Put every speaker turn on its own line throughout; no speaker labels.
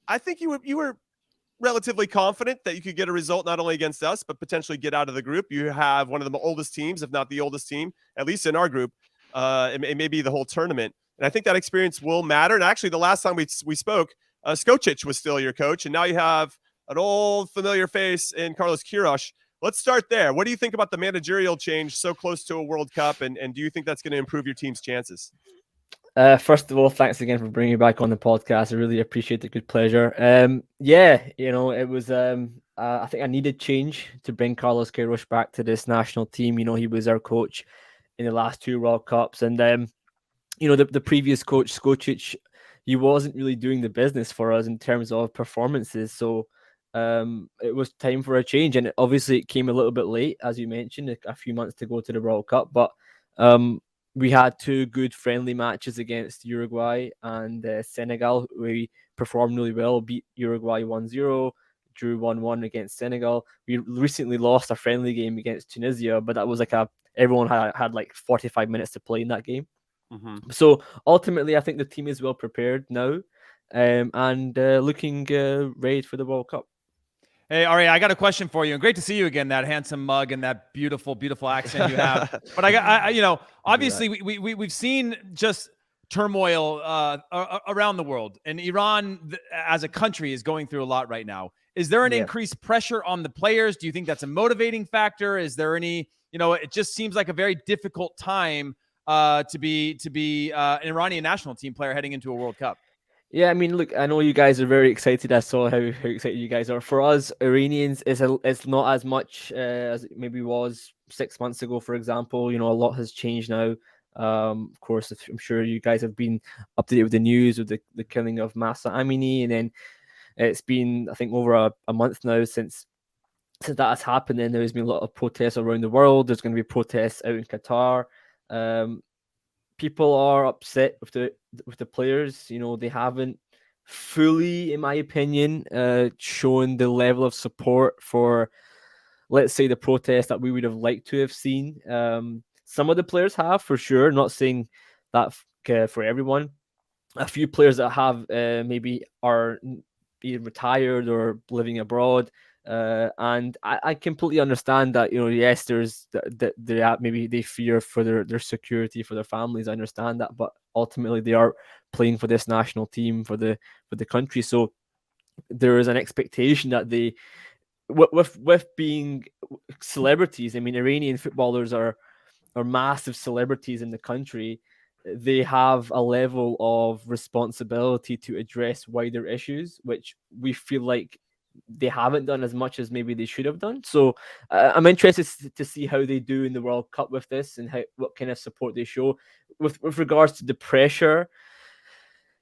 I think you were relatively confident that you could get a result not only against us, but potentially get out of the group. You have one of the oldest teams, if not the oldest team, at least in our group. It may be the whole tournament. And I think that experience will matter. And actually, the last time we spoke, Skocic was still your coach. And now you have an old familiar face in Carlos Queiroz. Let's start there. What do you think about the managerial change so close to a World Cup? And do you think that's going to improve your team's chances?
First of all, thanks again for bringing me back on the podcast. I really appreciate it. Good pleasure. Yeah, it was. I think I needed change to bring Carlos Queiroz back to this national team. He was our coach in the last two World Cups, and the previous coach Skocic, he wasn't really doing the business for us in terms of performances. So it was time for a change, and obviously it came a little bit late, as you mentioned, a few months to go to the World Cup, but we had two good friendly matches against Uruguay and Senegal. We performed really well, beat Uruguay 1-0, drew 1-1 against Senegal. We recently lost a friendly game against Tunisia, but that was everyone had like 45 minutes to play in that game. Mm-hmm. So ultimately, I think the team is well prepared now, and looking ready for the World Cup.
Hey, Arya, I got a question for you. And great to see you again, that handsome mug and that beautiful, beautiful accent you have. But obviously we've seen just turmoil around the world. And Iran, as a country, is going through a lot right now. Is there an increased pressure on the players? Do you think that's a motivating factor? Is there any, it just seems like a very difficult time to be an Iranian national team player heading into a World Cup.
Yeah, I mean, look, I know you guys are very excited. I saw how excited you guys are. For us, Iranians, it's not as much as it maybe was 6 months ago, for example. A lot has changed now. Of course, I'm sure you guys have been up to date with the news of the killing of Mahsa Amini, and then it's been, I think, over a month now since that has happened. And there's been a lot of protests around the world. There's going to be protests out in Qatar. People are upset with the players. They haven't fully, in my opinion, shown the level of support for, let's say, the protest that we would have liked to have seen. Some of the players have, for sure. Not saying that for everyone. A few players that have maybe are either retired or living abroad. And I completely understand that, yes, there's that maybe they fear for their security, for their families. I understand that, but ultimately they are playing for this national team, for the country. So there is an expectation that they, with being celebrities, I mean, Iranian footballers are massive celebrities in the country. They have a level of responsibility to address wider issues, which we feel like they haven't done as much as maybe they should have done. So I'm interested to see how they do in the World Cup with this, and what kind of support they show with regards to the pressure.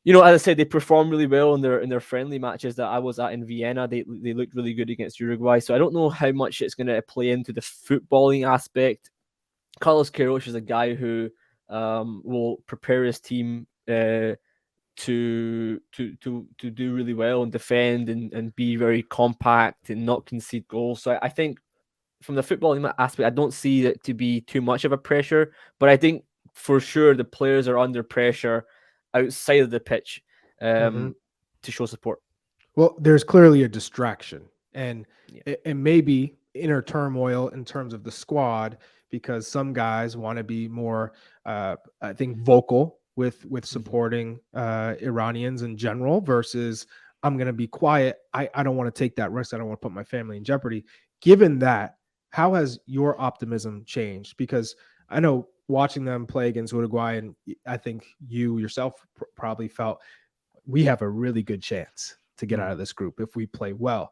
As I said, they performed really well in their friendly matches that I was at in Vienna. They looked really good against Uruguay. So I don't know how much it's going to play into the footballing aspect. Carlos Queiroz is a guy who will prepare his team to do really well and defend and be very compact and not concede goals. So I think from the footballing aspect, I don't see it to be too much of a pressure, but I think for sure the players are under pressure outside of the pitch to show support.
Well, there's clearly a distraction, and it may be inner turmoil in terms of the squad, because some guys want to be more, I think, vocal with supporting Iranians in general versus I'm going to be quiet. I don't want to take that risk. I don't want to put my family in jeopardy. Given that, how has your optimism changed? Because I know watching them play against Uruguay, and I think you yourself probably felt we have a really good chance to get out of this group if we play well.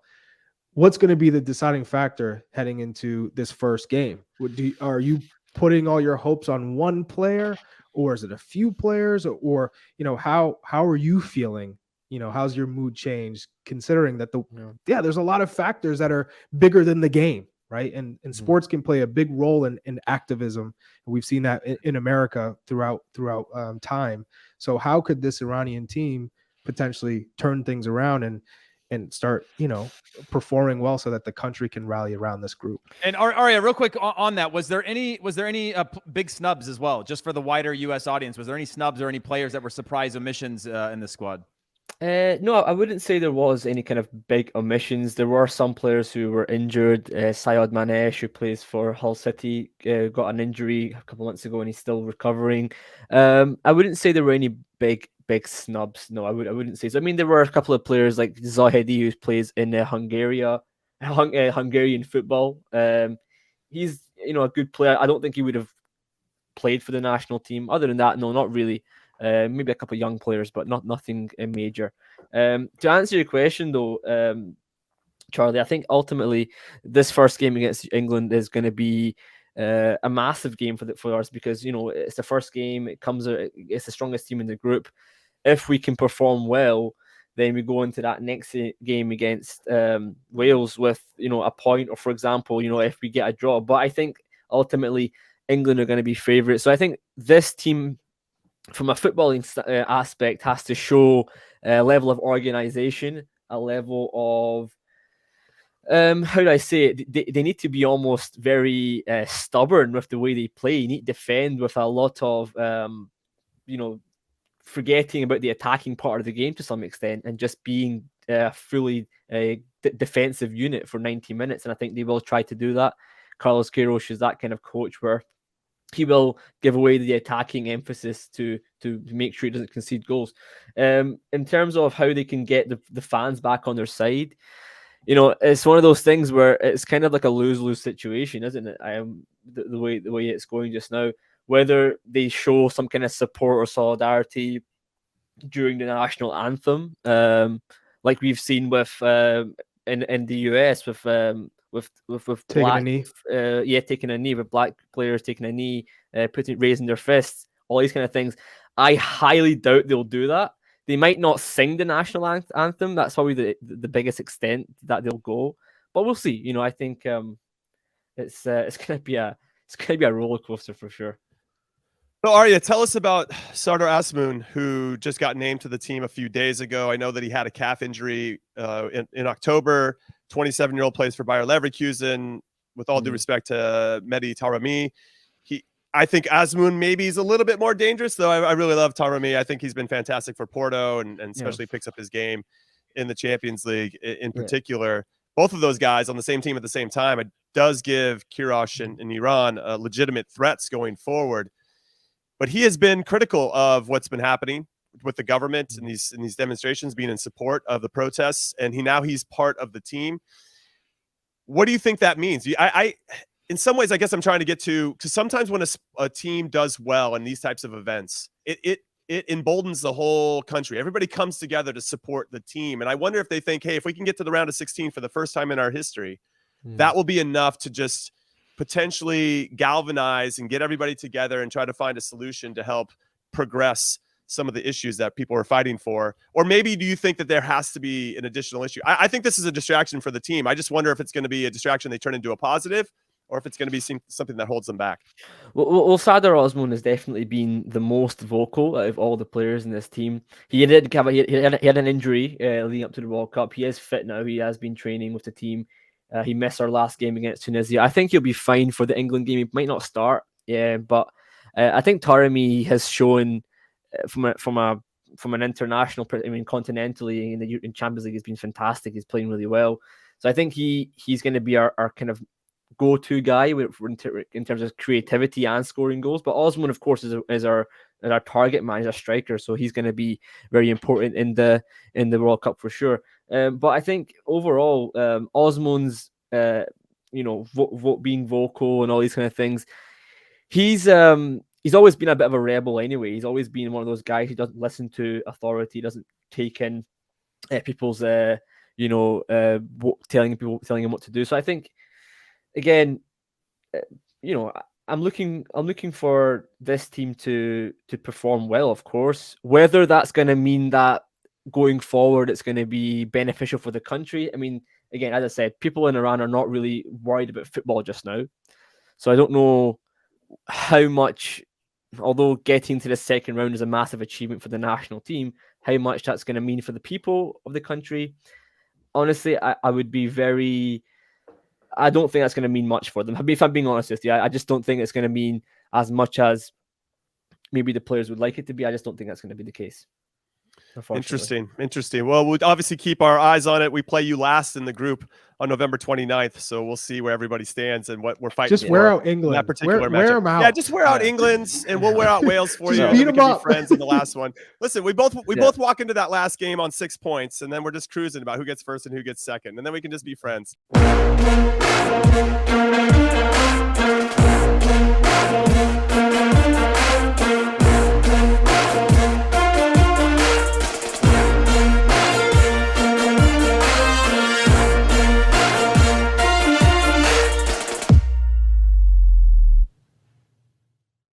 What's going to be the deciding factor heading into this first game? Are you putting all your hopes on one player, or is it a few players, or how are you feeling? How's your mood changed, considering that there's a lot of factors that are bigger than the game, right? And sports can play a big role in activism. We've seen that in America throughout time. So how could this Iranian team potentially turn things around and start, performing well so that the country can rally around this group?
And Arya, real quick on that, was there any big snubs as well, just for the wider U.S. audience? Was there any snubs or any players that were surprise omissions in the squad?
No, I wouldn't say there was any kind of big omissions. There were some players who were injured. Syed Manesh, who plays for Hull City, got an injury a couple months ago and he's still recovering. I wouldn't say there were any big snubs. No, I wouldn't say so. I mean, there were a couple of players like Zahedi, who plays in Hungarian football. He's a good player. I don't think he would have played for the national team. Other than that, no, not really. Maybe a couple of young players, but nothing major. To answer your question, though, Charlie, I think ultimately this first game against England is going to be a massive game for us because it's the first game. It's the strongest team in the group. If we can perform well, then we go into that next game against Wales with a point, or for example, if we get a draw. But I think ultimately England are going to be favourites. So I think this team, from a footballing aspect, has to show a level of organisation, a level of how do I say it? They need to be almost very stubborn with the way they play. You need to defend with a lot of forgetting about the attacking part of the game to some extent and just being fully defensive unit for 90 minutes. And I think they will try to do that. Carlos Queiroz is that kind of coach where he will give away the attacking emphasis to make sure he doesn't concede goals. In terms of how they can get the fans back on their side, it's one of those things where it's kind of like a lose-lose situation, isn't it? The way it's going just now. Whether they show some kind of support or solidarity during the national anthem, like we've seen with in the US with
Taking
black,
a knee.
Taking a knee, with black players taking a knee, raising their fists, all these kind of things. I highly doubt they'll do that. They might not sing the national anthem. That's probably the biggest extent that they'll go. But we'll see. I think it's gonna be a roller coaster for sure.
So Arya, tell us about Sardar Azmoun, who just got named to the team a few days ago. I know that he had a calf injury in October. 27-year-old plays for Bayer Leverkusen. With all due respect to Mehdi Taremi, I think Azmoun maybe is a little bit more dangerous, though. I really love Taremi. I think he's been fantastic for Porto, and especially picks up his game in the Champions League in particular. Both of those guys on the same team at the same time, it does give Queiroz and Iran legitimate threats going forward. But he has been critical of what's been happening with the government and these demonstrations, being in support of the protests, and he's part of the team. What do you think that means? In some ways, I guess I'm trying to get to, because sometimes when a team does well in these types of events, it emboldens the whole country. Everybody comes together to support the team. And I wonder if they think, hey, if we can get to the round of 16 for the first time in our history, that will be enough to just potentially galvanize and get everybody together and try to find a solution to help progress some of the issues that people are fighting for. Or maybe do you think that there has to be an additional issue? I think this is a distraction for the team. I just wonder if it's going to be a distraction they turn into a positive, or if it's going to be something that holds them back.
Well, Sardar Azmoun has definitely been the most vocal out of all the players in this team. He had an injury leading up to the World Cup. He is fit now. He has been training with the team. He missed our last game against Tunisia. I think he'll be fine for the England game. He might not start, but I think Taremi has shown from an international, continentally in Champions League, has been fantastic. He's playing really well. So I think he's going to be our kind of go-to guy in terms of creativity and scoring goals. But Azmoun, of course, is our target man, is a striker, so he's going to be very important in the World Cup for sure. But I think overall, Osman's being vocal and all these kind of things, he's always been a bit of a rebel anyway. He's always been one of those guys who doesn't listen to authority, doesn't take in people's telling him what to do. So I think, again, I'm looking for this team to perform well, of course. Whether that's going to mean that going forward it's going to be beneficial for the country. I mean, again, as I said, people in Iran are not really worried about football just now. So I don't know how much, although getting to the second round is a massive achievement for the national team, how much that's going to mean for the people of the country. Honestly, I would be very... I don't think that's going to mean much for them. If I'm being honest with you, I just don't think it's going to mean as much as maybe the players would like it to be. I just don't think that's going to be the case. unfortunately.
Interesting. Well, we'll obviously keep our eyes on it. We play you last in the group on November 29th, so we'll see where everybody stands and what we're fighting
Just
for
wear out
in
England.
that particular
Wear
matchup.
them out.
Yeah, just wear out England's, and we'll wear out Wales for
Just
you.
beat
And we
'em
can be
up.
friends in the last one. Listen, we both walk into that last game on 6 points, and then we're just cruising about who gets first and who gets second, and then we can just be friends.